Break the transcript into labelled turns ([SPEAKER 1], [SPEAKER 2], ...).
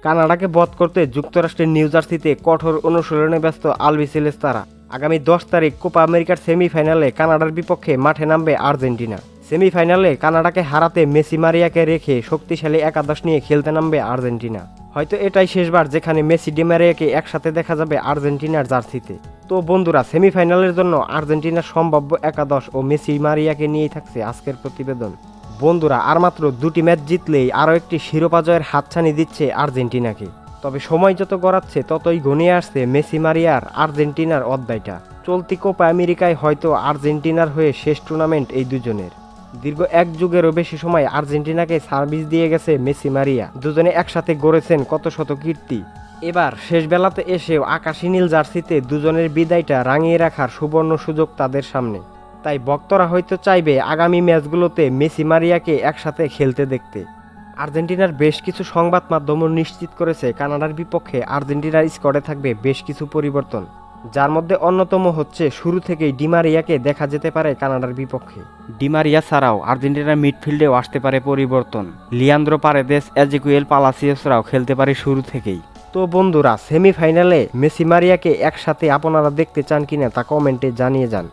[SPEAKER 1] কানাডাকে বধ করতে যুক্তরাষ্ট্রের নিউ জার্সিতে কঠোর অনুশীলনে ব্যস্ত আলবিসেলেস তারা। আগামী 10 তারিখ কোপা আমেরিকার সেমিফাইনালে কানাডার বিপক্ষে মাঠে নামবে আর্জেন্টিনা। সেমিফাইনালে কানাডাকে হারাতে মেসি মারিয়াকে রেখে শক্তিশালী একাদশ নিয়ে খেলতে নামবে আর্জেন্টিনা। হয়তো এটাই শেষবার যেখানে মেসি ডি মারিয়াকে একসাথে দেখা যাবে আর্জেন্টিনার জার্সিতে। তো বন্ধুরা, সেমিফাইনালের জন্য আর্জেন্টিনার সম্ভাব্য একাদশ ও মেসি মারিয়াকে নিয়েই থাকছে আজকের প্রতিবেদন। বন্ধুরা, আর মাত্র 2টি ম্যাচ জিতলেই আরও একটি শিরোপা জয়ের হাতছানি দিচ্ছে আর্জেন্টিনাকে। তবে সময় যত গড়াচ্ছে ততই ঘনিয়ে আসছে মেসি মারিয়ার আর্জেন্টিনার অধ্যায়টা। চলতি কোপা আমেরিকায় হয়তো আর্জেন্টিনার হয়ে শেষ টুর্নামেন্ট এই দুজনের। দীর্ঘ 1 যুগেরও বেশি সময় আর্জেন্টিনাকে সার্ভিস দিয়ে গেছে মেসি মারিয়া। দুজনে একসাথে গড়েছেন কত শত কীর্তি। এবার শেষ বেলাতে এসেও আকাশী নীল জার্সিতে দুজনের বিদায়টা রাঙিয়ে রাখার সুবর্ণ সুযোগ তাদের সামনে। তাই ভক্তরা হয়তো চাইবে আগামী ম্যাচগুলোতে মেসি মারিয়াকে একসাথে খেলতে দেখতে। আর্জেন্টিনার বেশ কিছু সংবাদ মাধ্যমও নিশ্চিত করেছে কানাডার বিপক্ষে আর্জেন্টিনার স্কোয়াডে থাকবে বেশ কিছু পরিবর্তন, যার মধ্যে অন্যতম হচ্ছে শুরু থেকেই ডি মারিয়াকে দেখা যেতে পারে কানাডার বিপক্ষে। ডি মারিয়া ছাড়াও আর্জেন্টিনার মিডফিল্ডেও আসতে পারে পরিবর্তন। লিয়ান্দ্রো পারেদেস, এজেকুয়েল পালাসিওসরাও খেলতে পারে শুরু থেকেই। তো বন্ধুরা, সেমিফাইনালে মেসি মারিয়াকে একসাথে আপনারা দেখতে চান কিনা তা কমেন্টে জানিয়ে যান।